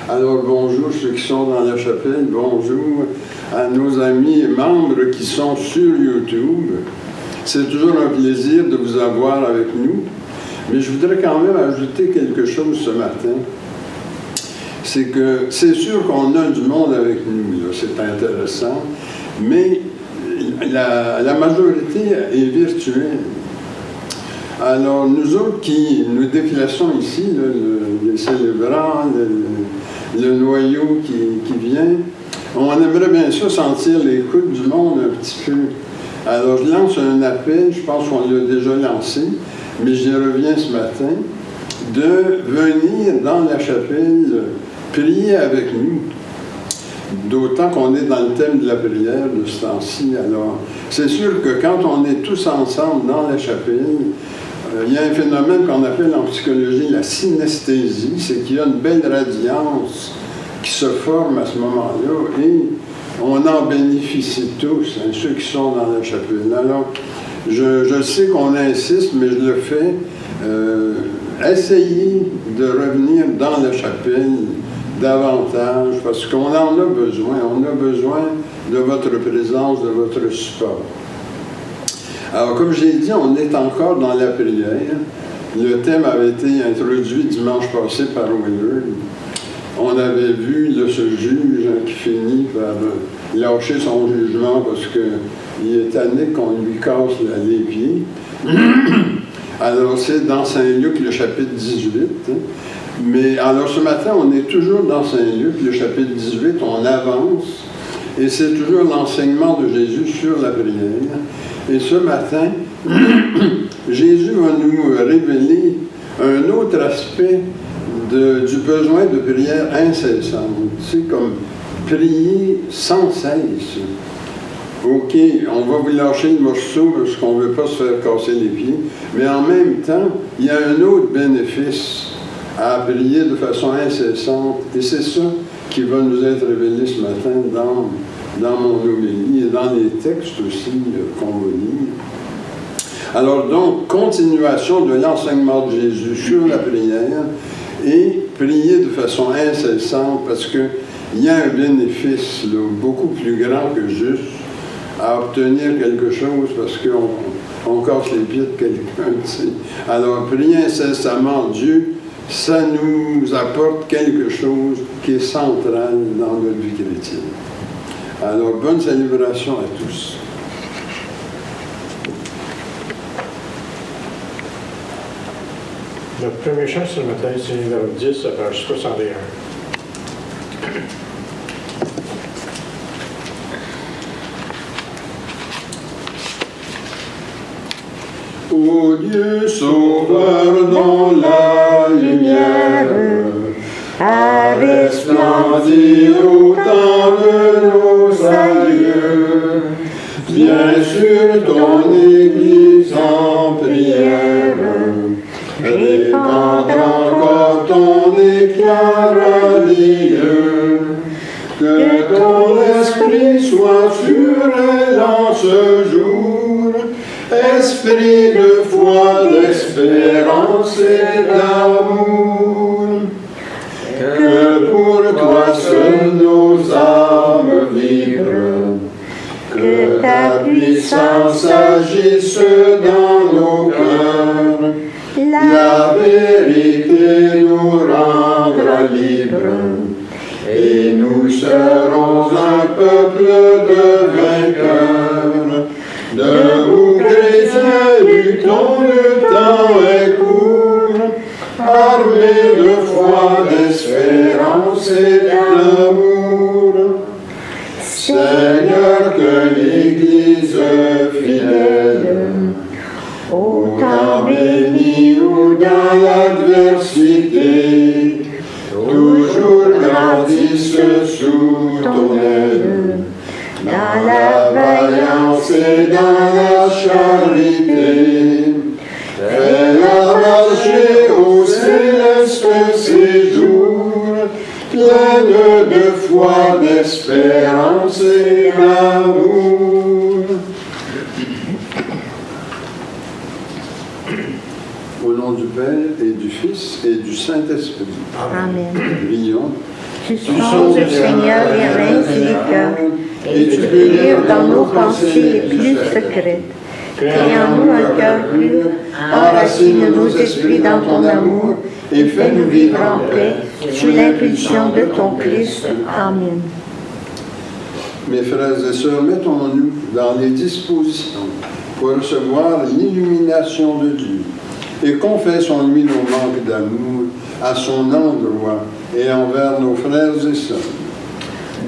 Alors, bonjour ceux qui sont dans la chapelle, bonjour à nos amis et membres qui sont sur YouTube. C'est toujours un plaisir de vous avoir avec nous, mais je voudrais quand même ajouter quelque chose ce matin. C'est que c'est sûr qu'on a du monde avec nous, là, c'est intéressant, mais la majorité est virtuelle. Alors, nous autres qui nous déplaçons ici, là, les célébrants, le noyau qui vient, on aimerait bien ça sentir l'écoute du monde un petit peu. Alors, je lance un appel, je pense qu'on l'a déjà lancé, mais j'y reviens ce matin, de venir dans la chapelle prier avec nous. D'autant qu'on est dans le thème de la prière de ce temps-ci. Alors, c'est sûr que quand on est tous ensemble dans la chapelle, il y a un phénomène qu'on appelle en psychologie la synesthésie, c'est qu'il y a une belle radiance qui se forme à ce moment-là et on en bénéficie tous, hein, ceux qui sont dans la chapelle. Alors, je sais qu'on insiste, mais je le fais. Essayez de revenir dans la chapelle davantage, parce qu'on en a besoin. On a besoin de votre présence, de votre support. Alors, comme j'ai dit, on est encore dans la prière. Le thème avait été introduit dimanche passé par Willard. On avait vu là, ce juge qui finit par lâcher son jugement parce qu'il est tanné qu'on lui casse les pieds. Alors, c'est dans Saint-Luc, le chapitre 18. Hein. Mais alors, ce matin, on est toujours dans Saint-Luc, le chapitre 18, on avance. Et c'est toujours l'enseignement de Jésus sur la prière. Et ce matin, Jésus va nous révéler un autre aspect du besoin de prière incessante. C'est comme prier sans cesse. OK, on va vous lâcher le morceau parce qu'on ne veut pas se faire casser les pieds, mais en même temps, il y a un autre bénéfice à prier de façon incessante. Et c'est ça qui va nous être révélé ce matin dans mon homélie et dans les textes aussi qu'on va lire. Alors donc, continuation de l'enseignement de Jésus sur la prière et prier de façon incessante parce qu'il y a un bénéfice là, beaucoup plus grand que juste à obtenir quelque chose parce qu'on casse les pieds de quelqu'un. Alors, prier incessamment Dieu, ça nous apporte quelque chose qui est central dans notre vie chrétienne. Alors, bonne célébration à tous. Notre premier chant ce matin, c'est numéro 10, à page 61. Ô Dieu sauveur dans la lumière, a resplendi au temps de nos adieux. Viens sur ton Église en prière, répandre encore ton éclat radieux. Que ton esprit soit sur elle en ce jour, esprit de foi, d'espérance et d'amour. Que pour toi seuls nos âmes vibrent, que ta puissance agisse dans nos cœurs, la vérité nous rendra libres, et nous serons un peuple de vainqueurs. Debout chrétiens, luttons, le temps est court, armés de foi, d'espérance et d'amour. Seigneur, que l'Église fidèle, au temps béni ou dans l'adversité, toujours grandisse sous ton aile, dans la vaillance et dans la charité. Fais-la marcher au céleste séjour, pleine de foi, d'espérance et d'amour. Au nom du Père et du du Fils et du Saint-Esprit. Amen. Prions. Tu sondes, Seigneur, les reins et les cœurs, et tu peux lire dans nos pensées les plus secrètes. Crée en nous un cœur pur, enracine nos esprits dans ton amour, et fais-nous vivre en paix sous l'impulsion de ton Christ. Amen. Mes frères et sœurs, mettons-nous dans les dispositions pour recevoir l'illumination de Dieu et confessons-lui nos manques d'amour à son endroit et envers nos frères et sœurs.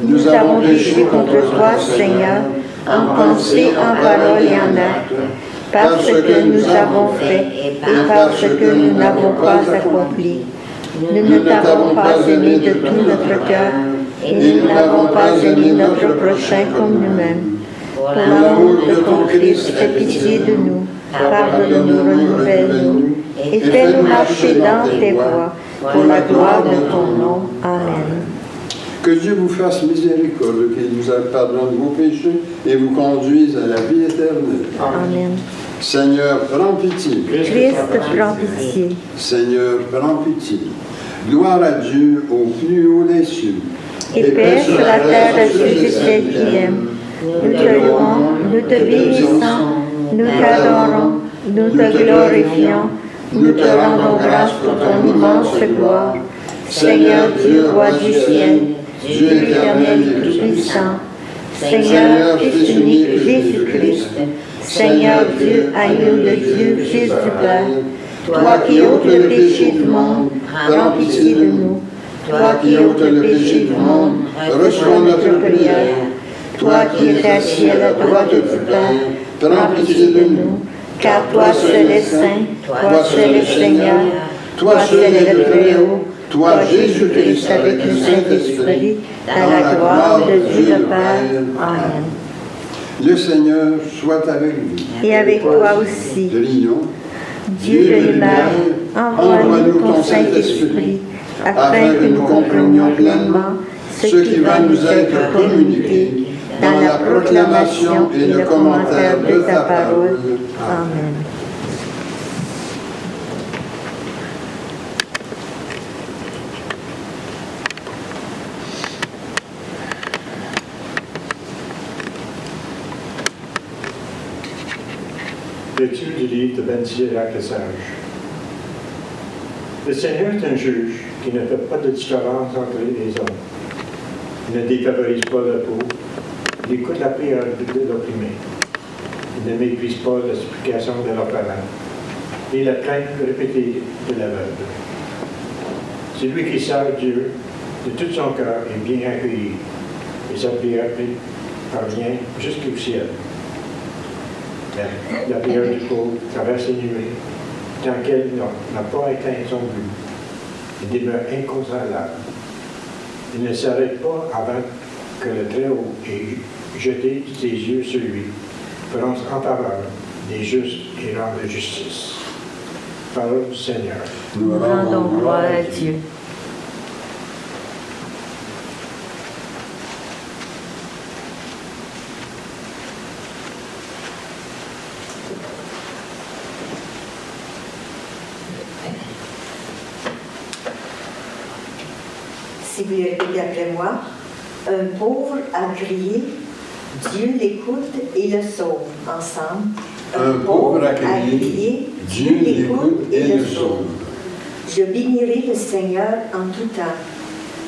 Nous avons péché contre toi, Seigneur, en pensée, en parole et en acte, parce que nous avons fait et parce que nous n'avons pas accompli. Nous ne t'avons pas aimé de tout notre cœur et nous n'avons pas aimé notre prochain comme nous-mêmes. Pour l'amour de ton Christ, aie pitié de nous, pardonne-nous, renouvelle-nous et fais-nous marcher dans tes voies pour la gloire de ton nom. Amen. Que Dieu vous fasse miséricorde, qu'il vous pardonne vos péchés et vous conduise à la vie éternelle. Amen. Seigneur, prends pitié. Christ, prends pitié. Seigneur, prends pitié. Gloire à Dieu au plus haut des cieux. Et paix sur la terre à ceux et celles qui aiment. Nous te louons, nous te bénissons, nous t'adorons, nous te glorifions, nous te rendons grâce pour ton immense gloire. Seigneur Dieu, roi du ciel, Dieu éternel et tout-puissant, Seigneur, Fils unique Jésus-Christ, Seigneur Dieu, agneau de Dieu, Fils du Père, toi qui ôtes le péché du monde, prends pitié de nous. Toi qui ôtes le péché du monde, reçois notre prière. Toi qui es assis à la droite du Père, prends pitié de nous. Car toi seul es saint, toi seul es Seigneur, toi seul es le Très-Haut, toi Jésus-Christ avec le Saint-Esprit, dans la gloire de Dieu le Père. Amen. Le Seigneur soit avec vous. Et avec toi aussi. Prions. Dieu de l'univers, envoie-nous ton Saint-Esprit, afin que nous comprenions pleinement ce qui va nous être communiqué dans la proclamation et le commentaire de ta parole. Amen. Lecture du livre de Ben Sirach le sage. Le Seigneur est un juge qui ne fait pas de différence entre les hommes. Il ne défavorise pas le pauvre. Il écoute la prière de l'opprimé. Il ne méprise pas la supplication de l'orphelin, ni la plainte répétée de l'aveugle. Celui qui sert Dieu de tout son cœur est bien accueilli, et sa prière parvient jusqu'au ciel. La prière du pauvre traverse les nuées, tant qu'elle n'a pas atteint son but. Il demeure inconsolable. Il ne s'arrête pas avant que le Très-Haut ait jeté ses yeux sur lui, prononce en faveur des justes et rende justice. Parole du Seigneur. Nous rendons gloire à Dieu. Si vous le répétez après moi, un pauvre a crié, Dieu l'écoute et le sauve. Ensemble, Un pauvre a crié, Dieu l'écoute et le sauve. Je bénirai le Seigneur en tout temps,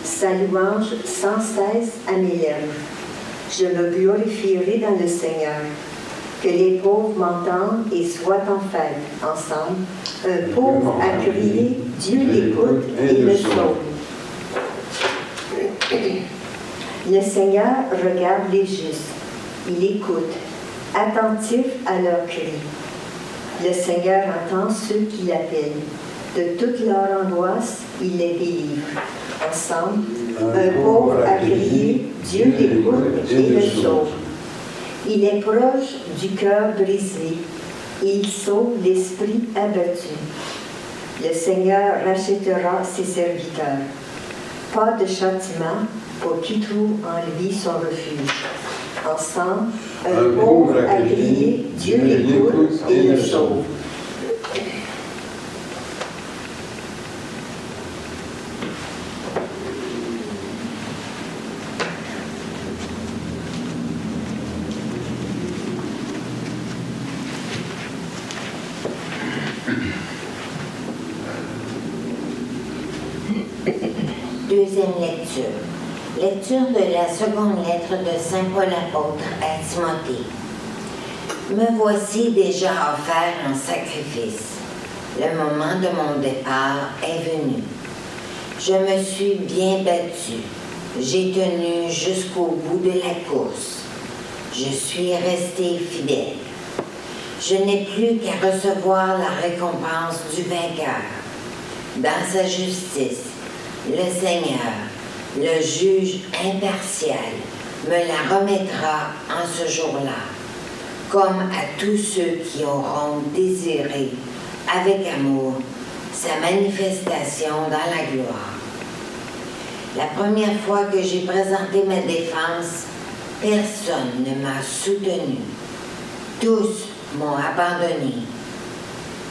sa louange sans cesse à mes lèvres. Je me glorifierai dans le Seigneur. Que les pauvres m'entendent et soient en fête. Ensemble, un pauvre a crié, Dieu l'écoute et le sauve. Le Seigneur regarde les justes, il écoute, attentif à leurs cris. Le Seigneur entend ceux qui l'appellent. De toute leur angoisse, il les délivre. Ensemble, un pauvre a crié, Dieu l'écoute et le sauve. Il est proche du cœur brisé, et il sauve l'esprit abattu. Le Seigneur rachètera ses serviteurs. Pas de châtiment pour qui trouve en lui son refuge. Ensemble, un pauvre a crié, Dieu l'écoute et le sauve. Deuxième lecture. Lecture de la seconde lettre de Saint Paul apôtre à Timothée. Me voici déjà offert en sacrifice. Le moment de mon départ est venu. Je me suis bien battue. J'ai tenu jusqu'au bout de la course. Je suis resté fidèle. Je n'ai plus qu'à recevoir la récompense du vainqueur. Dans sa justice, le Seigneur, le juge impartial, me la remettra en ce jour-là, comme à tous ceux qui auront désiré avec amour sa manifestation dans la gloire. La première fois que j'ai présenté ma défense, personne ne m'a soutenu. Tous m'ont abandonné.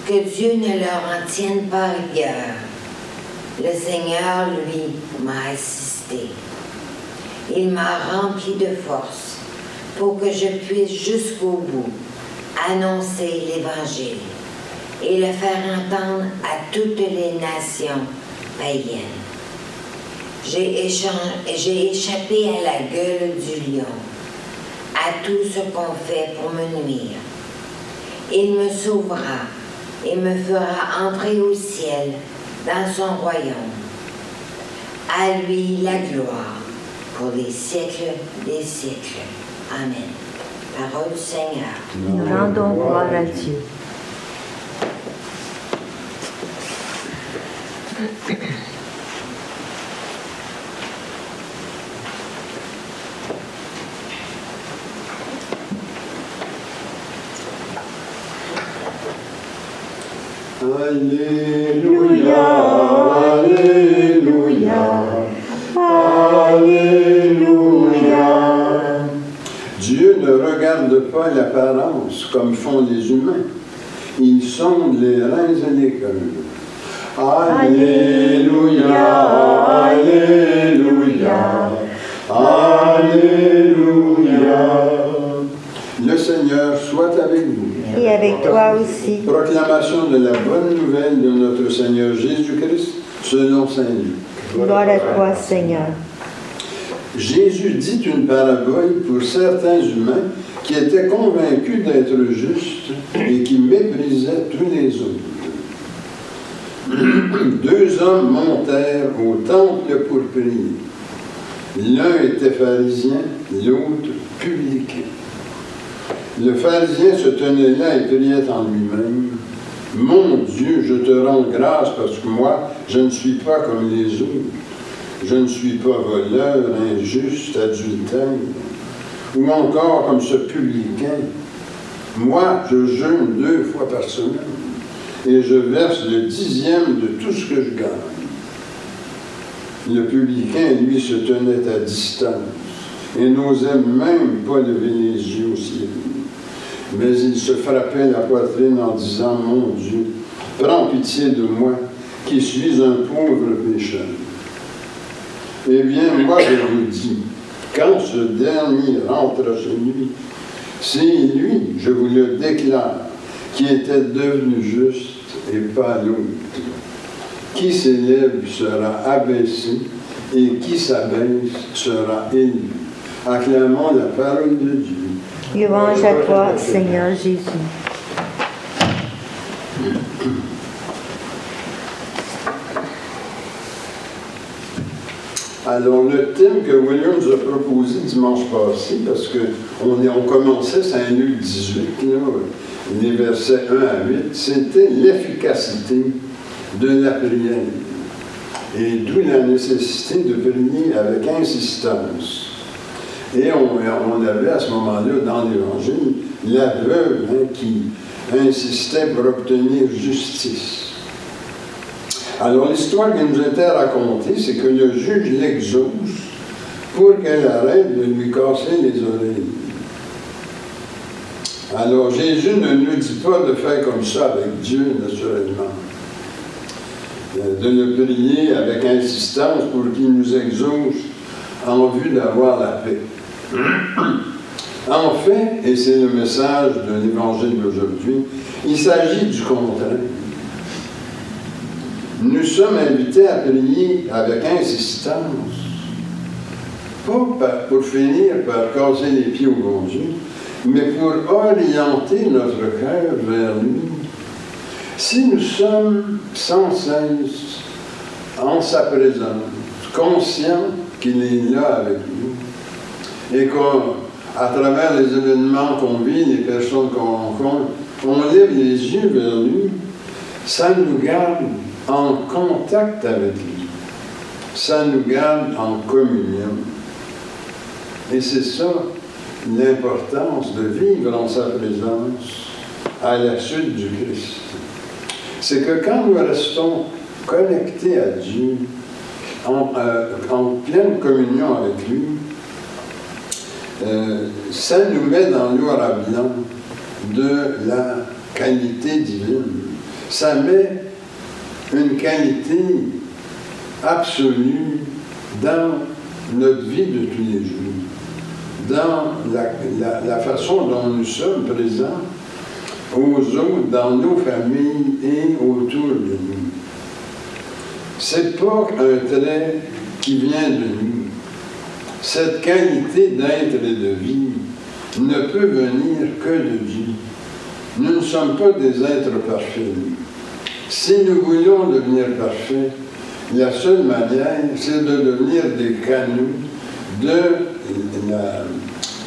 Que Dieu ne leur en tienne pas rigueur. Le Seigneur, lui, m'a assisté. Il m'a rempli de force pour que je puisse jusqu'au bout annoncer l'Évangile et le faire entendre à toutes les nations païennes. J'ai échappé à la gueule du lion, à tout ce qu'on fait pour me nuire. Il me sauvera et me fera entrer au ciel dans son royaume. À lui la gloire pour les siècles des siècles. Amen. Parole du Seigneur. Nous rendons gloire à Dieu. Alléluia, Alléluia, Alléluia. Dieu ne regarde pas l'apparence comme font les humains. Il sonde les reins et les cœurs. Alléluia, Alléluia, Alléluia. Le Seigneur soit avec vous. Et avec toi aussi. Proclamation de la bonne nouvelle de notre Seigneur Jésus-Christ selon saint Luc. Gloire à toi, Seigneur. Jésus dit une parabole pour certains humains qui étaient convaincus d'être justes et qui méprisaient tous les autres. Deux hommes montèrent au temple pour prier. L'un était pharisien, l'autre publicain. Le pharisien se tenait là et priait en lui-même. « Mon Dieu, je te rends grâce parce que moi, je ne suis pas comme les autres. Je ne suis pas voleur, injuste, adultère, ou encore comme ce publicain. Moi, je jeûne 2 fois par semaine et je verse le 10e de tout ce que je gagne. » Le publicain, lui, se tenait à distance et n'osait même pas lever les yeux au ciel. Mais il se frappait la poitrine en disant « Mon Dieu, prends pitié de moi, qui suis un pauvre pécheur. » Eh bien, moi, je vous dis, quand ce dernier rentre chez lui, c'est lui, je vous le déclare, qui était devenu juste et pas l'autre. Qui s'élève sera abaissé, et qui s'abaisse sera élevé. Acclamons la parole de Dieu. Louange à toi, Seigneur Jésus. Alors, le thème que William nous a proposé dimanche passé, parce qu'on commençait Saint Luc 18, là, les versets 1 à 8, c'était l'efficacité de la prière. Et d'où la nécessité de prier avec insistance. Et on avait à ce moment-là, dans l'Évangile, la veuve qui insistait pour obtenir justice. Alors, l'histoire qui nous était racontée, c'est que le juge l'exauce pour qu'elle arrête de lui casser les oreilles. Alors, Jésus ne nous dit pas de faire comme ça avec Dieu, naturellement. De le prier avec insistance pour qu'il nous exauce en vue d'avoir la paix. En fait, et c'est le message de l'Évangile d'aujourd'hui, il s'agit du contraire. nous sommes invités à prier avec insistance. Pas pour finir par casser les pieds au bon Dieu, mais pour orienter notre cœur vers lui. Si nous sommes sans cesse en sa présence, conscients qu'il est là avec nous, et qu'à travers les événements qu'on vit, les personnes qu'on rencontre, on lève les yeux vers lui, ça nous garde en contact avec lui. Ça nous garde en communion. Et c'est ça l'importance de vivre en sa présence à la suite du Christ. C'est que quand nous restons connectés à Dieu, en pleine communion avec lui, ça nous met dans l'aura blanc de la qualité divine. Ça met une qualité absolue dans notre vie de tous les jours, dans la façon dont nous sommes présents aux autres, dans nos familles et autour de nous. C'est pas un trait qui vient de nous. Cette qualité d'être et de vie ne peut venir que de Dieu. Nous ne sommes pas des êtres parfaits. Si nous voulons devenir parfaits, la seule manière, c'est de devenir des canaux de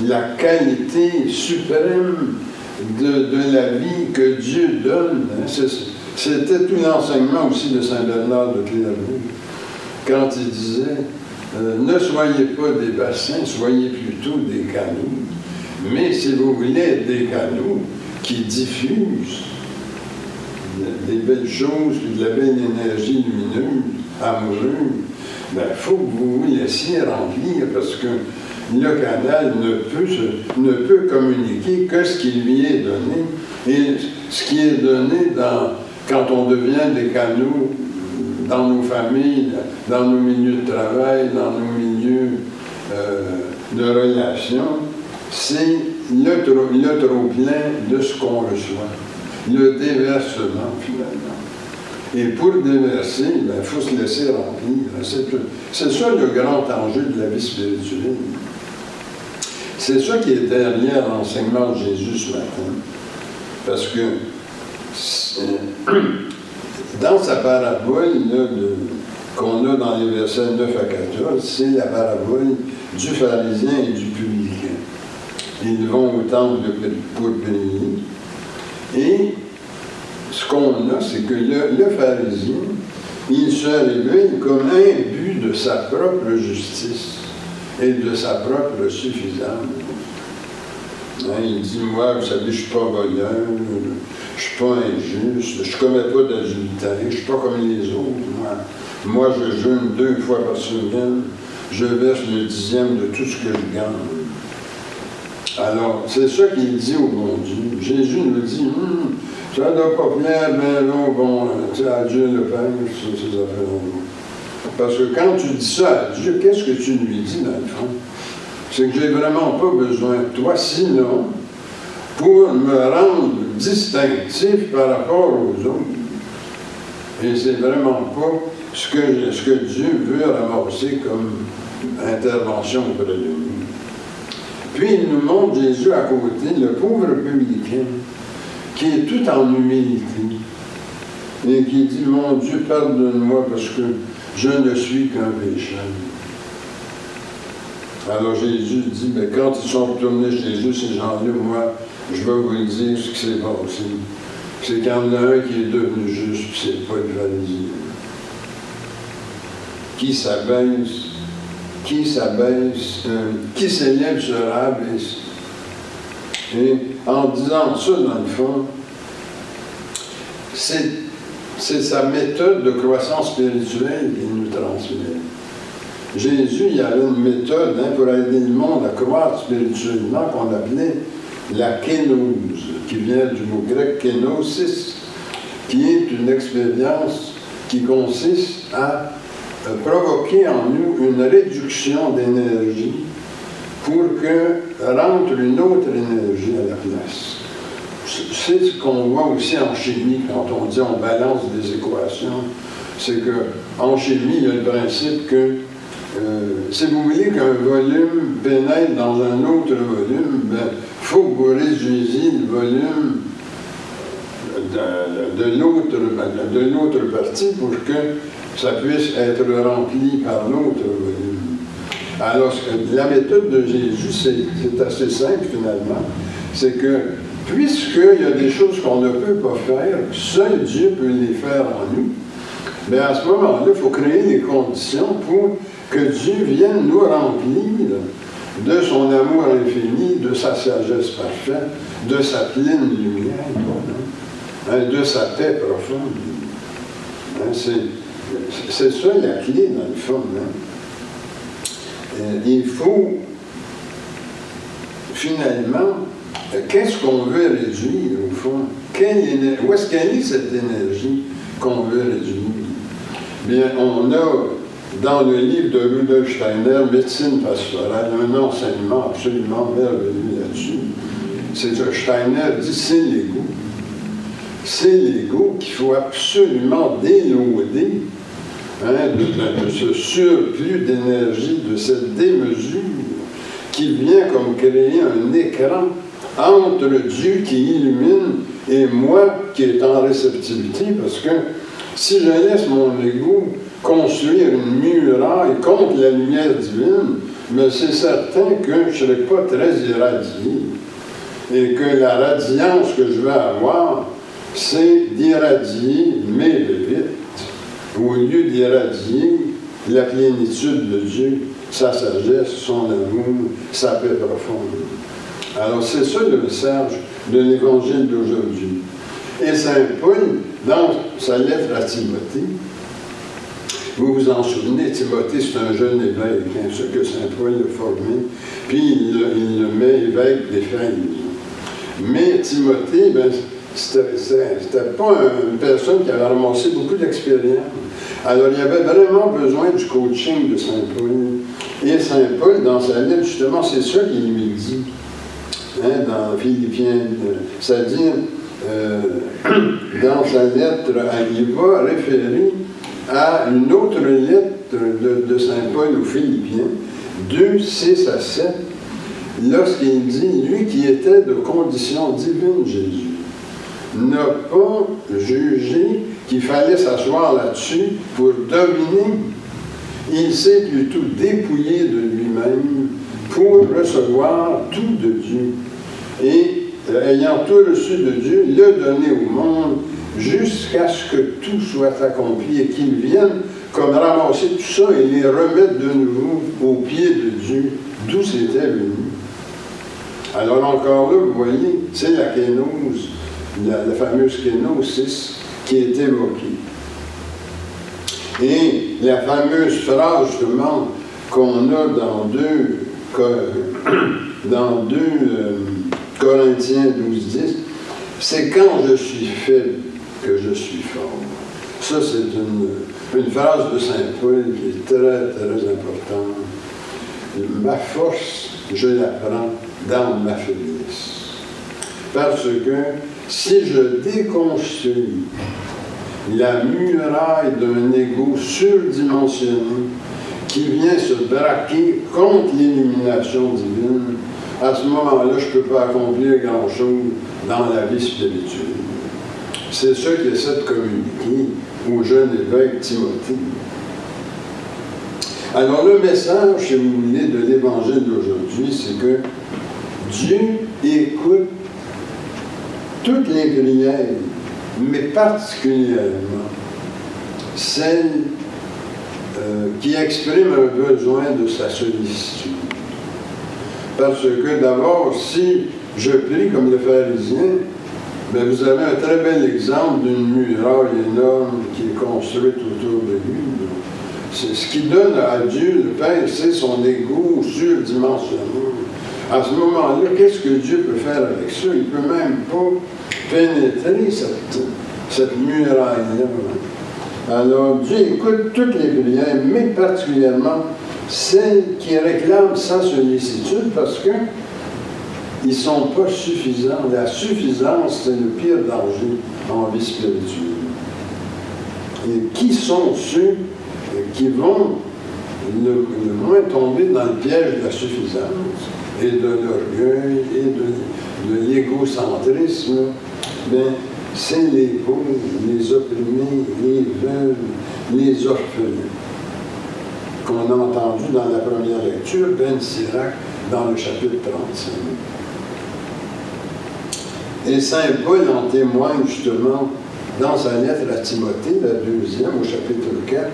la qualité suprême de la vie que Dieu donne. C'était tout l'enseignement aussi de Saint Bernard de Clairvaux, quand il disait ne soyez pas des bassins, soyez plutôt des canaux. Mais si vous voulez être des canaux qui diffusent des belles choses, de la belle énergie lumineuse, amoureuse, il faut que vous vous laissiez remplir, parce que le canal ne peut communiquer que ce qui lui est donné. Et ce qui est donné quand on devient des canaux dans nos familles, dans nos milieux de travail, dans nos milieux de relations, c'est le trop-plein de ce qu'on reçoit, le déversement finalement. Et pour déverser, il faut se laisser remplir. C'est ça le grand enjeu de la vie spirituelle. C'est ça qui est derrière l'enseignement de Jésus ce matin. Parce que dans sa parabole qu'on a dans les versets 9 à 14, c'est la parabole du pharisien et du publicain. Ils vont au temple pour prier. Et ce qu'on a, c'est que le pharisien, il se réveille comme imbu de sa propre justice et de sa propre suffisance. Il dit, moi, vous savez, je ne suis pas voleur, je ne suis pas injuste, je ne commets pas d'adultère, je ne suis pas comme les autres. Moi, je jeûne 2 fois par semaine, je verse le 10e de tout ce que je gagne. Alors, c'est ça qu'il dit au bon Dieu. Jésus nous dit, ça ne doit pas plaire, ben non, bon, à Dieu le Père, ces affaires-là. Parce que quand tu dis ça à Dieu, qu'est-ce que tu lui dis dans le fond? C'est que j'ai vraiment pas besoin de toi, sinon, pour me rendre distinctif par rapport aux autres. Et c'est vraiment pas ce que Dieu veut ramasser comme intervention auprès de nous. Puis il nous montre Jésus à côté, le pauvre publicain, qui est tout en humilité, et qui dit, mon Dieu, pardonne-moi parce que je ne suis qu'un pécheur. Alors Jésus dit, mais quand ils sont retournés chez Jésus, ces gens-là, moi, je vais vous dire ce qui s'est passé. C'est qu'il y en a un qui est devenu juste, puis c'est pas le pharisien. Qui s'élève se rabaisse. Et en disant ça, dans le fond, c'est sa méthode de croissance spirituelle qu'il nous transmet. Jésus, il y avait une méthode pour aider le monde à croître spirituellement qu'on appelait la kénose, qui vient du mot grec kénosis, qui est une expérience qui consiste à provoquer en nous une réduction d'énergie pour que rentre une autre énergie à la place. C'est ce qu'on voit aussi en chimie quand on dit on balance des équations. c'est qu'en chimie, il y a le principe que si vous voulez qu'un volume pénètre dans un autre volume, il faut que vous réduisiez le volume de l'autre partie pour que ça puisse être rempli par l'autre volume. Alors, la méthode de Jésus, c'est assez simple finalement. C'est que, puisqu'il y a des choses qu'on ne peut pas faire, seul Dieu peut les faire en nous, mais à ce moment-là, il faut créer les conditions pour que Dieu vienne nous remplir de son amour infini, de sa sagesse parfaite, de sa pleine lumière, de sa paix profonde. C'est ça la clé, dans le fond. Il faut, finalement, qu'est-ce qu'on veut réduire, au fond? Où est-ce qu'elle est, cette énergie qu'on veut réduire? Bien, on a, dans le livre de Rudolf Steiner, Médecine pastorale, un enseignement absolument merveilleux là-dessus. C'est ça, Steiner dit, c'est l'ego. C'est l'ego qu'il faut absolument déloader de ce surplus d'énergie, de cette démesure qui vient comme créer un écran entre Dieu qui illumine et moi qui est en réceptivité, parce que si je laisse mon ego construire une muraille contre la lumière divine, mais c'est certain que je ne serai pas très irradié et que la radiance que je vais avoir, c'est d'irradier mes bébites, au lieu d'irradier la plénitude de Dieu, sa sagesse, son amour, sa paix profonde. Alors c'est ça le message de l'Évangile d'aujourd'hui. Et Saint Paul, dans sa lettre à Timothée, vous vous en souvenez, Timothée, c'est un jeune évêque, ce que Saint Paul a formé, puis il le met évêque d'Éphèse. Mais Timothée, c'était pas une personne qui avait ramassé beaucoup d'expérience. Alors, il y avait vraiment besoin du coaching de Saint Paul. Et Saint Paul, dans sa lettre, justement, c'est ça qu'il lui dit. Dans Philippiens, c'est-à-dire, dans sa lettre, il va référer à une autre lettre de Saint Paul aux Philippiens, 2, 6 à 7, lorsqu'il dit, lui qui était de condition divine, Jésus, n'a pas jugé qu'il fallait s'asseoir là-dessus pour dominer. Il s'est plutôt dépouillé de lui-même pour recevoir tout de Dieu. Et ayant tout reçu de Dieu, le donner au monde jusqu'à ce que tout soit accompli et qu'il vienne comme ramasser tout ça et les remettre de nouveau aux pieds de Dieu, d'où c'était venu. Alors encore là, vous voyez, c'est la kénose, la fameuse kénosis qui est évoquée. Et la fameuse phrase, justement, qu'on a dans 2 Corinthiens 12, 10, c'est quand je suis faible que je suis fort. Ça, c'est une phrase de Saint Paul qui est très, très importante. Ma force, je la prends dans ma faiblesse. Parce que si je déconstruis la muraille d'un ego surdimensionné qui vient se braquer contre l'illumination divine, à ce moment-là, je ne peux pas accomplir grand-chose dans la vie spirituelle. C'est ça qu'il essaie de communiquer au jeune évêque Timothée. Alors, le message, si vous voulez, de l'Évangile d'aujourd'hui, c'est que Dieu écoute toutes les prières, mais particulièrement celles qui expriment un besoin de sa sollicitude. Parce que d'abord, si je prie comme le pharisien, bien, vous avez un très bel exemple d'une muraille énorme qui est construite autour de lui. C'est ce qui donne à Dieu, le Père, c'est son ego surdimensionné. À ce moment-là, qu'est-ce que Dieu peut faire avec ça? Il ne peut même pas pénétrer cette muraille-là. Alors, Dieu écoute toutes les prières, mais particulièrement celles qui réclament sa sollicitude parce qu'ils ne sont pas suffisants. La suffisance, c'est le pire danger en vie spirituelle. Et qui sont ceux qui vont le moins tomber dans le piège de la suffisance et de l'orgueil et de l'égocentrisme? Bien, c'est les pauvres, les opprimés, les veuves, les orphelins, qu'on a entendu dans la première lecture, Ben Sirac, dans le chapitre 35. Et Saint Paul en témoigne justement dans sa lettre à Timothée, la deuxième, au chapitre 4.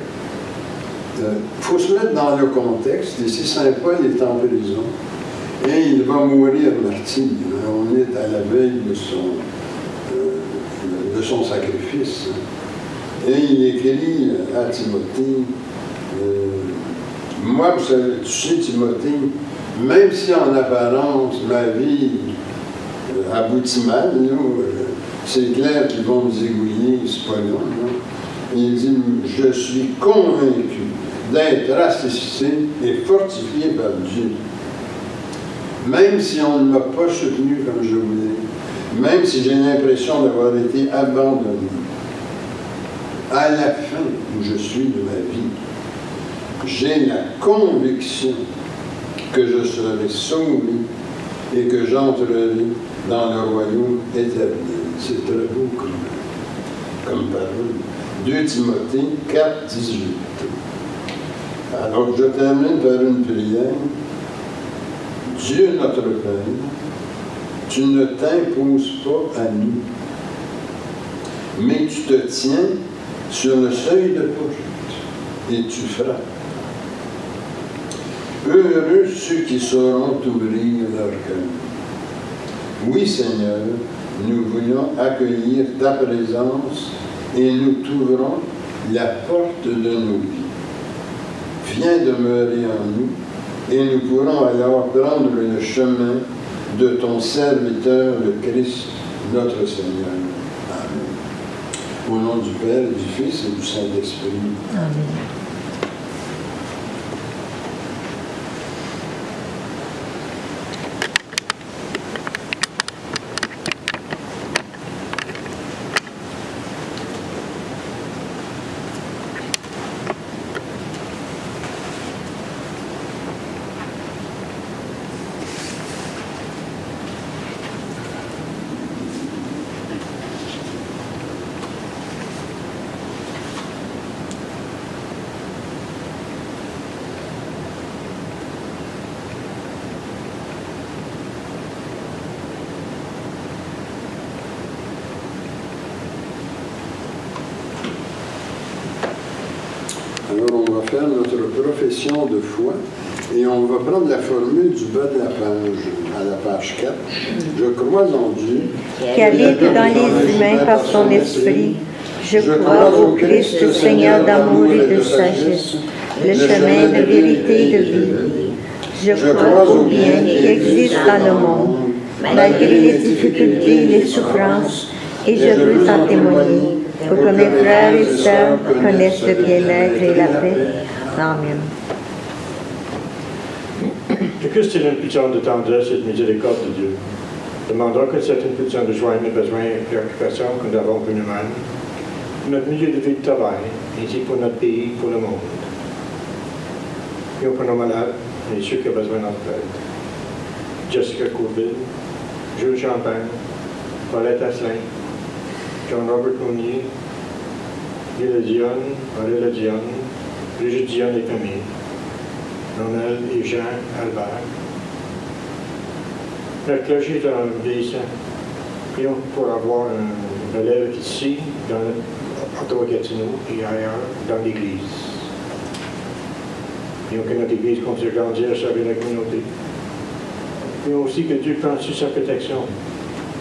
Il faut se mettre dans le contexte. Ici, Saint Paul est en prison et il va mourir martyr. On est à la veille de son sacrifice. Et il écrit à Timothée, moi, vous savez, tu sais, Timothée, même si en apparence ma vie aboutit mal, c'est clair qu'ils vont nous aiguiller, c'est pas long. Il dit, je suis convaincu d'être assisté et fortifié par Dieu. Même si on ne m'a pas soutenu comme je voulais, même si j'ai l'impression d'avoir été abandonné, à la fin où je suis de ma vie, j'ai la conviction que je serai sauvé et que j'entrerai dans le royaume éternel. C'est très beau comme parole. 2 Timothée 4, 18. Alors, je termine par une prière. Dieu notre Père, tu ne t'imposes pas à nous, mais tu te tiens sur le seuil de porte et tu frappes. Heureux ceux qui sauront ouvrir leur cœur. Oui, Seigneur, nous voulons accueillir ta présence et nous t'ouvrons la porte de nos vies. Viens demeurer en nous et nous pourrons alors prendre le chemin de ton serviteur, le Christ, notre Seigneur. Amen. Au nom du Père, du Fils et du Saint-Esprit. Amen. Alors, on va faire notre profession de foi et on va prendre la formule du bas de la page, à la page 4. Je crois en Dieu, Qui habite dans les humains par son esprit. Je crois au Christ, Seigneur d'amour et de sagesse, le chemin de vérité et de vie. Je crois au bien qui existe dans le monde, malgré les difficultés et les souffrances, et je veux en témoigner, pour que mes frères et sœurs connaissent le bien-être et la paix. Amen. Que Christ est une pulsion de tendresse et de miséricorde de Dieu. Demandons que cette impulsion de joindre les besoins et préoccupations que nous avons pour nous-mêmes, pour notre milieu de vie de travail, ainsi pour notre pays, pour le monde. Prions pour nos malades et ceux qui ont besoin de notre aide. Jessica Courville, Jules Champagne, Paulette Asselin, John Robert Mounier, Lila Dionne, Aurélia Dionne, Brigitte Dionne et famille, Ronald et Jean Albert. Le clergé est un vieillissant. Prions pour avoir un relève ici, dans Ottawa-Gatineau et ailleurs, dans l'Église. Prions que notre Église continue à grandir et servir la communauté. Prions aussi que Dieu prenne sur sa protection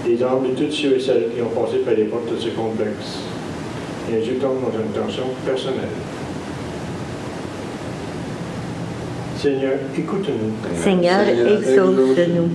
les âmes de tous ceux et celles qui ont passé par les portes de ce complexe. Et ajoutons notre intention personnelle. Seigneur, écoute-nous. Seigneur, exauce-nous.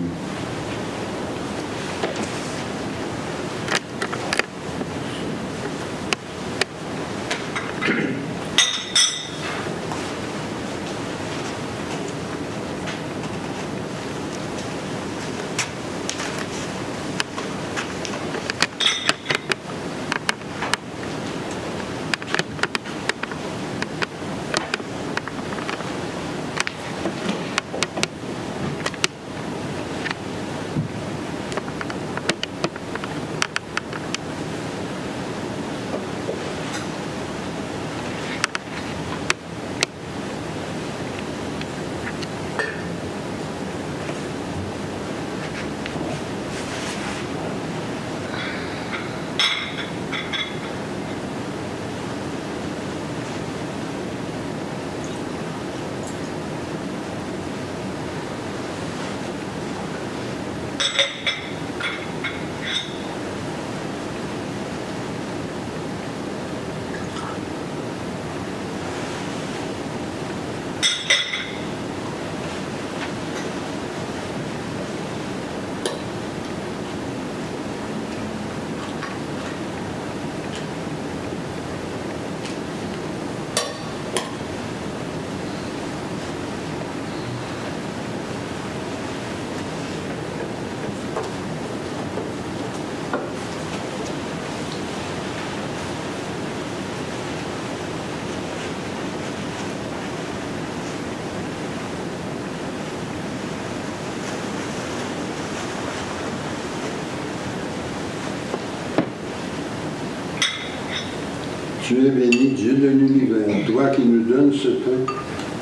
Tu es béni, Dieu de l'univers, toi qui nous donnes ce pain,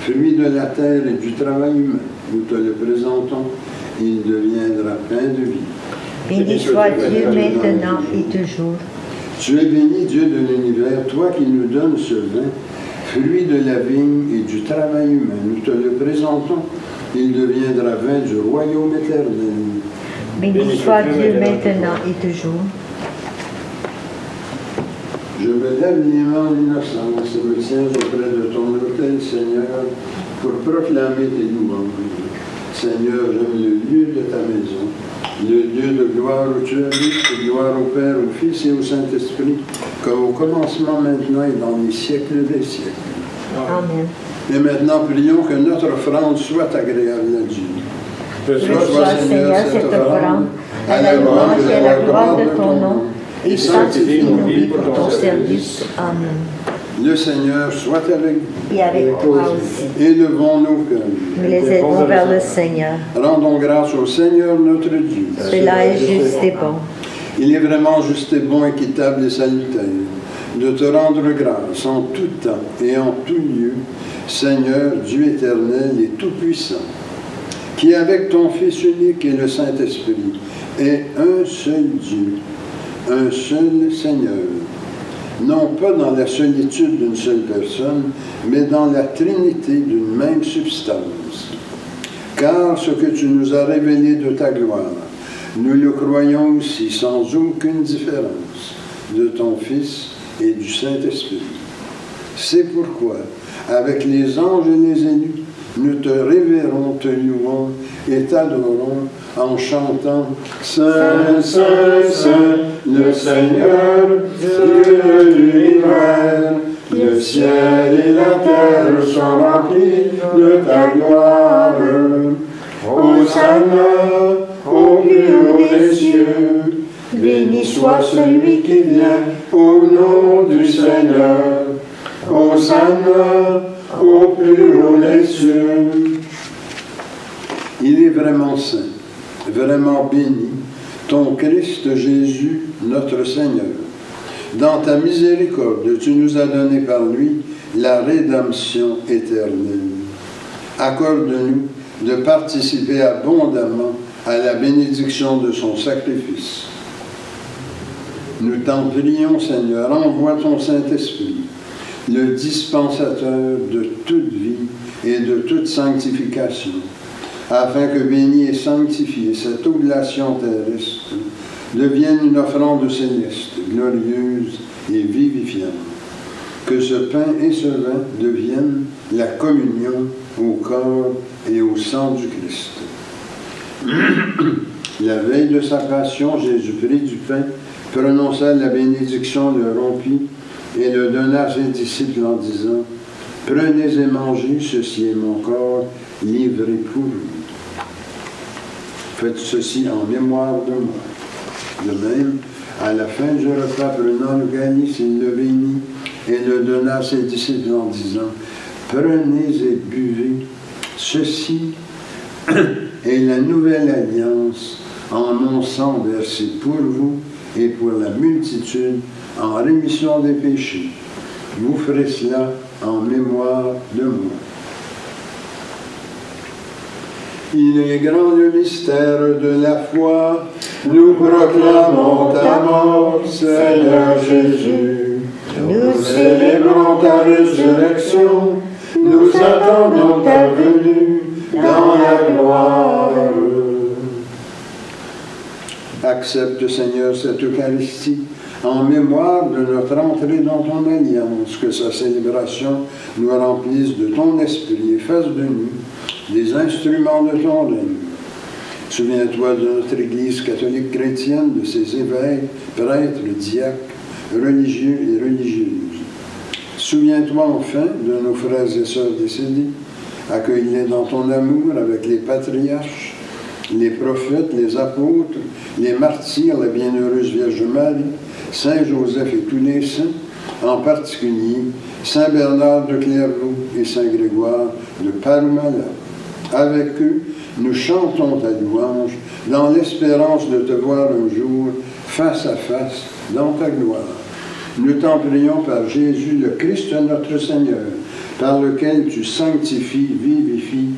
fruit de la terre et du travail humain. Nous te le présentons, il deviendra plein de vie. Béni soit Dieu maintenant et toujours. Tu es béni, Dieu de l'univers, toi qui nous donnes ce vin, fruit de la vigne et du travail humain. Nous te le présentons, il deviendra vin du royaume éternel. Béni soit Dieu maintenant et toujours. Je me lève les mains en innocence et me tiens auprès de ton autel, Seigneur, pour proclamer tes louanges. Seigneur, j'aime le lieu de ta maison, le lieu de gloire où tu habites, gloire au Père, au Fils et au Saint-Esprit, comme au commencement, maintenant et dans les siècles des siècles. Amen. Et maintenant, prions que notre offrande soit agréable à Dieu. Que soit, Seigneur, cette offrande à la louange et à la gloire de ton nom, et sanctifie nos vies pour ton service. Amen. Le Seigneur soit avec vous. Et avec toi aussi. Élevons nos cœurs. Nous les élevons vers le Seigneur. Rendons grâce au Seigneur notre Dieu. Cela est juste et bon. Il est vraiment juste et bon, équitable et salutaire de te rendre grâce en tout temps et en tout lieu, Seigneur, Dieu éternel et tout-puissant, qui avec ton Fils unique et le Saint-Esprit est un seul Dieu, un seul Seigneur, non pas dans la solitude d'une seule personne, mais dans la Trinité d'une même substance. Car ce que tu nous as révélé de ta gloire, nous le croyons aussi sans aucune différence de ton Fils et du Saint-Esprit. C'est pourquoi, avec les anges et les élus, nous te révérons, te louons et t'adorons en chantant « Saint, Saint, Saint, le Seigneur, Dieu de l'univers, le ciel et la terre sont remplis de ta gloire. Hosanna au plus haut des cieux, béni soit celui qui vient au nom du Seigneur. Hosanna au plus haut des cieux. » Il est vraiment saint, vraiment béni, ton Christ Jésus, notre Seigneur. Dans ta miséricorde, tu nous as donné par lui la rédemption éternelle. Accorde-nous de participer abondamment à la bénédiction de son sacrifice. Nous t'en prions, Seigneur, envoie ton Saint-Esprit, le dispensateur de toute vie et de toute sanctification, afin que béni et sanctifié cette oblation terrestre devienne une offrande céleste, glorieuse et vivifiante. Que ce pain et ce vin deviennent la communion au corps et au sang du Christ. La veille de sa passion, Jésus prit du pain, prononça la bénédiction, le rompit et le donna à ses disciples en disant « Prenez et mangez, ceci est mon corps livré pour vous. Faites ceci en mémoire de moi. » De même, à la fin du repas, prenant le calice, il le bénit et le donna à ses disciples en disant « Prenez et buvez, ceci est la nouvelle alliance en mon sang versé pour vous et pour la multitude en rémission des péchés. Vous ferez cela en mémoire de moi. » Il est grand le mystère de la foi, nous proclamons ta mort, Seigneur Jésus. Nous célébrons ta résurrection, nous attendons ta venue dans la gloire. Accepte, Seigneur, cette Eucharistie en mémoire de notre entrée dans ton alliance, que sa célébration nous remplisse de ton esprit et fasse de nous des instruments de ton règne. Souviens-toi de notre Église catholique chrétienne, de ses évêques, prêtres, diacres, religieux et religieuses. Souviens-toi enfin de nos frères et sœurs décédés, accueille-les dans ton amour avec les patriarches, les prophètes, les apôtres, les martyrs, la bienheureuse Vierge Marie, Saint Joseph et tous les saints, en particulier Saint Bernard de Clairvaux et Saint Grégoire de Palmala. Avec eux, nous chantons ta louange dans l'espérance de te voir un jour face à face dans ta gloire. Nous t'en prions par Jésus, le Christ notre Seigneur, par lequel tu sanctifies, vivifies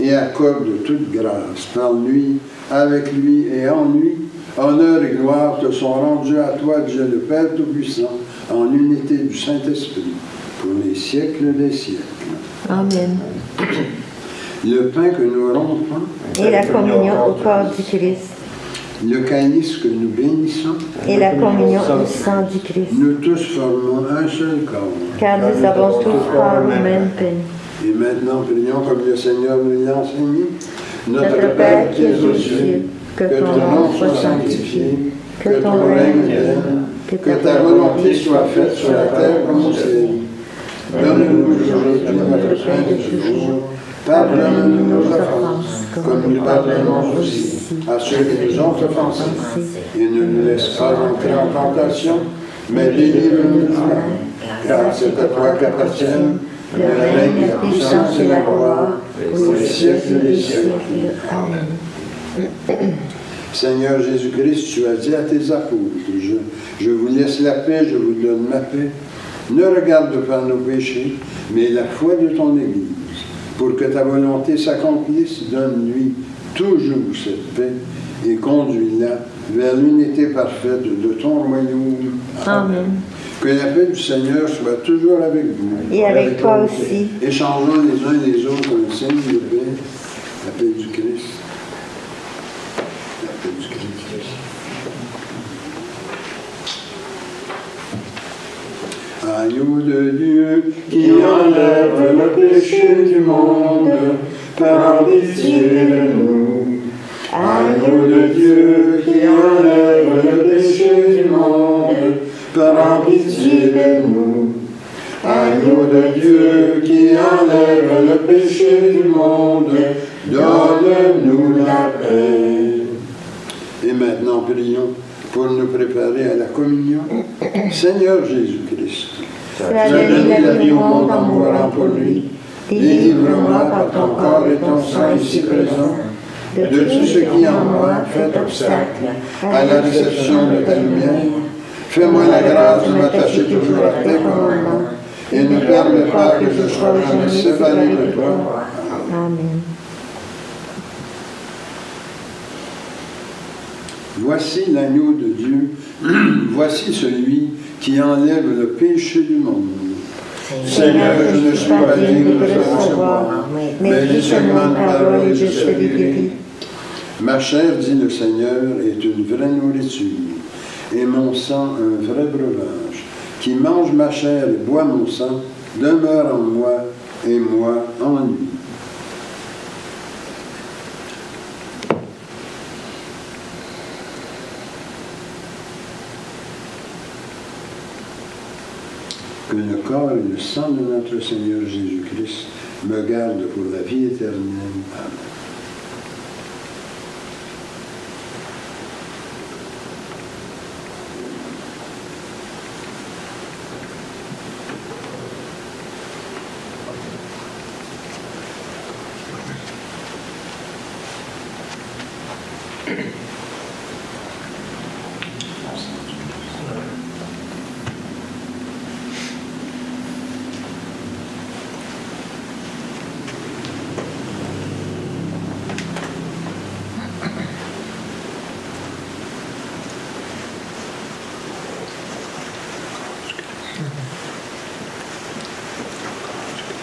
et accordes toute grâce. Par lui, avec lui et en lui, honneur et gloire te sont rendus à toi, Dieu le Père Tout-Puissant, en unité du Saint-Esprit, pour les siècles des siècles. Amen. Le pain que nous rompons, Et la communion au corps du Christ. le calice que nous bénissons, Et la communion au sang du Christ. nous tous formons un seul corps. Car nous avons tous part au même pain. Et maintenant, prions comme le Seigneur nous l'a enseigné. Notre Père qui es aux cieux, que ton nom soit sanctifié, que ton règne vienne, que ta volonté soit faite sur la terre comme au ciel. Donne-nous aujourd'hui notre pain de ce jour. Pardonne-nous nos offenses, comme nous pardonnons aussi à ceux qui nous ont offensés. Et ne nous laisse pas entrer en tentation, mais délivre-nous du mal. Car c'est à toi qu'appartiennent le règne, la puissance et la gloire, pour les siècles des siècles. Amen. Seigneur Jésus-Christ, tu as dit à tes apôtres, je vous laisse la paix, je vous donne ma paix. Ne regarde pas nos péchés, mais la foi de ton Église. Pour que ta volonté s'accomplisse, donne-lui toujours cette paix et conduis-la vers l'unité parfaite de ton royaume. Amen. Que la paix du Seigneur soit toujours avec vous. Et avec toi aussi. Échangeons les uns les autres le signe de paix, la paix du Christ. La paix du Christ. Agneau de Dieu qui enlève le péché du monde, par pitié de nous. Agneau de Dieu qui enlève le péché du monde, par pitié de nous. Agneau de Dieu qui enlève le péché du monde, donne-nous la paix. Et maintenant, prions pour nous préparer à la communion. Seigneur Jésus-Christ, tu as donné la vie au monde en mourant pour lui. Délivre-moi par ton corps et ton sang ici présent de tout ce qui en moi fait obstacle à la réception de ta lumière. Fais-moi la grâce de m'attacher toujours à tes commandements et ne permets pas que je sois jamais séparé de toi. Amen. Voici l'agneau de Dieu, voici celui qui enlève le péché du monde. Seigneur, je ne suis pas digne de te recevoir, mais dis seulement une parole et je serai guéri. Ma chair, dit le Seigneur, est une vraie nourriture, et mon sang un vrai breuvage. Qui mange ma chair et boit mon sang, demeure en moi, et moi en lui. Que le corps et le sang de notre Seigneur Jésus-Christ me gardent pour la vie éternelle. Amen.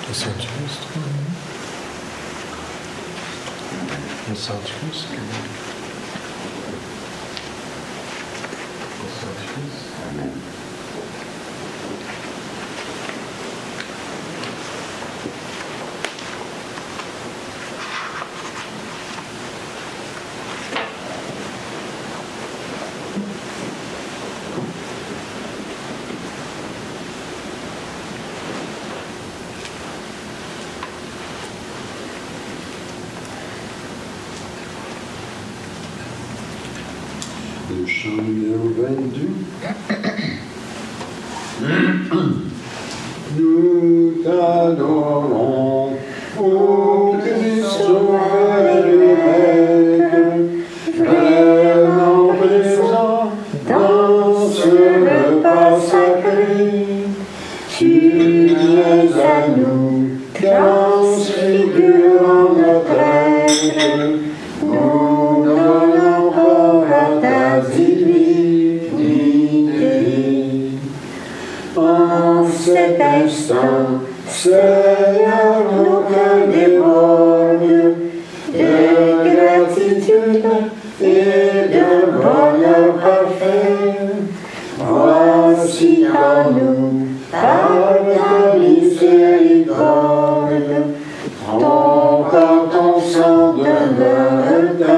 Le sang du Christ. Le sang du Christ. Le sang du Christ. Amen. Le chant numéro 22. Nous t'adorons, ô Christ sauveur et Maître, vraiment présent dans ce repas sacré. instant, Seigneur, nos cœurs débordent de gratitude et de bonheur parfait. Voici en nous, par ta miséricorde, ton corps, ton sang demeure à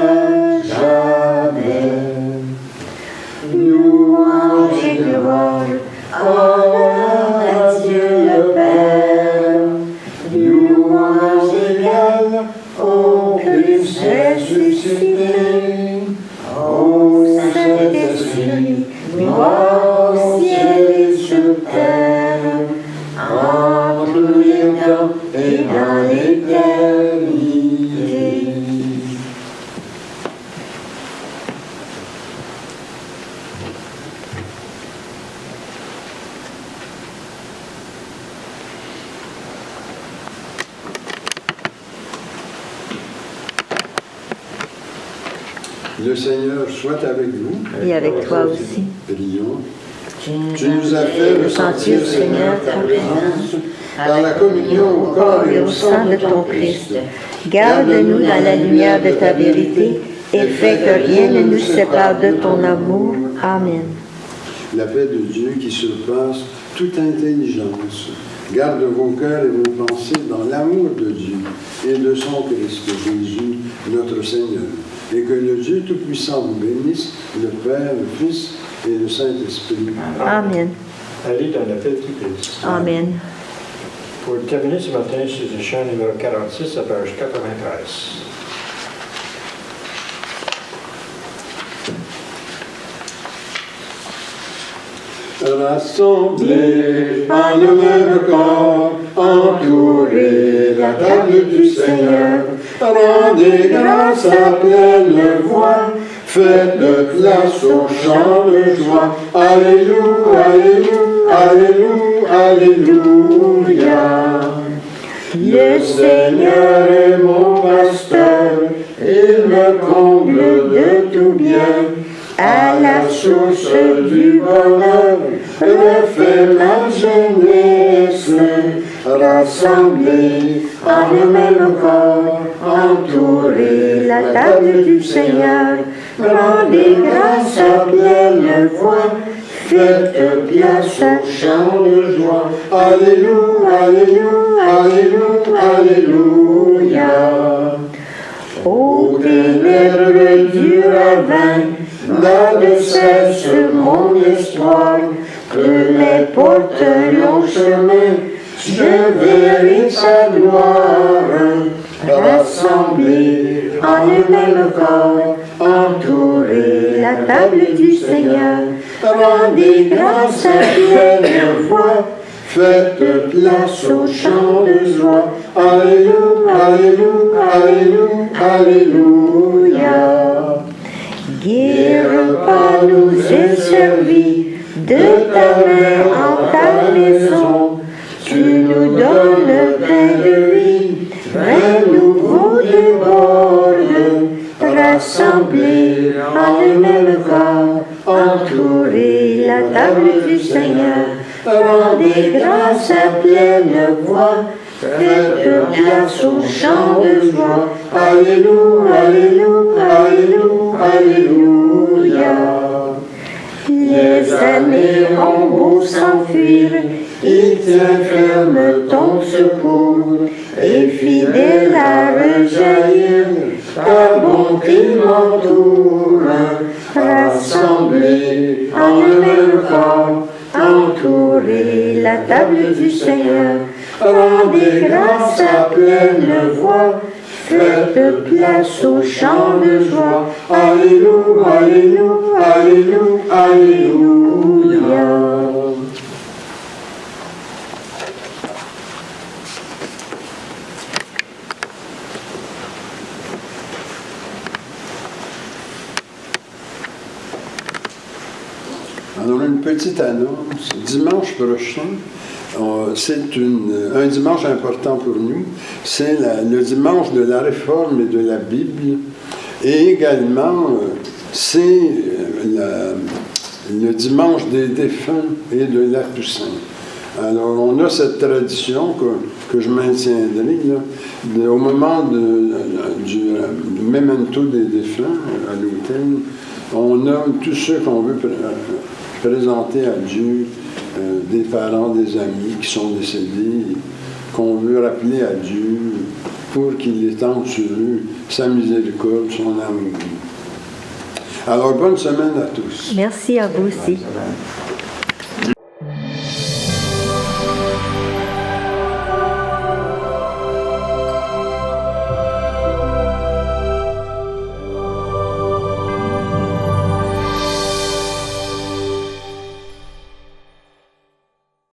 jamais. Louange et gloire, honneur à Dieu le Père. Louange égale au Christ ressuscité, au Saint-Esprit, gloire au ciel et sur terre, en tous les temps et dans l'éternité. Le Seigneur soit avec vous. Et avec toi aussi. Prions. Tu nous as fait ressentir, Seigneur, ta présence dans la communion au corps et au sang de ton Christ. Garde-nous dans la lumière de ta vérité et fais que rien ne nous sépare de ton amour. Amen. La paix de Dieu qui surpasse toute intelligence garde vos cœurs et vos pensées dans l'amour de Dieu et de son Christ Jésus, notre Seigneur. Et que le Dieu Tout-Puissant vous bénisse, le Père, le Fils et le Saint-Esprit. Amen. Allez dans la paix du Christ. Amen. Pour terminer ce matin, c'est le chant numéro 46 à page 93. Rassemblés en le même corps, entourés la table du Seigneur, rendez grâce à pleine voix, faites place au chant de joie. Alléluia, Alléluia, Alléluia. Le Seigneur est mon pasteur, il me comble de tout bien. À la source du bonheur, refait ma jeunesse, rassemblés en le même corps, entourés la table du Seigneur, rendez grâce à pleine voix, faites place au chant de joie. Alléluia, Alléluia, Alléluia. Ô ténèbres du ravin, n'a de cesse mon espoir, que les portes longs chemin, je verrai sa gloire. Rassemblés en le même corps, entourés la table du Seigneur, rendez grâce à pleine voix, faites place au chant de joie. Alléluia, Alléluia, Alléluia. Gai repas nous est servi, de ta main en ta maison, tu nous donnes le pain de vie, vin nouveau déborde, rassemblés en le même corps, entourés la table du Seigneur, rendez grâce à pleine voix, faites place au chant de joie. Alléluia, Alléluia, Alléluia. Les années ont beau s'enfuir, il tient ferme ton secours, et fidèle à rejaillir, ta bonté m'entoure. Rassemblés en le même corps, entourés la table du Seigneur, rendez grâce à pleine voix, faites place au chant de joie. Alléluia, Alléluia, Alléluia. On a une petite annonce. Dimanche prochain, c'est un dimanche important pour nous. C'est le dimanche de la Réforme et de la Bible. Et également, c'est le dimanche des défunts et de la Toussaint. Alors, on a cette tradition que je maintiendrai. Là, au moment du memento des défunts à l'hôtel, on nomme tous ceux qu'on veut présenter à Dieu, des parents, des amis qui sont décédés, qu'on veut rappeler à Dieu pour qu'il étende sur eux sa miséricorde, son amour. Alors, bonne semaine à tous. Merci à vous aussi. Bonne semaine.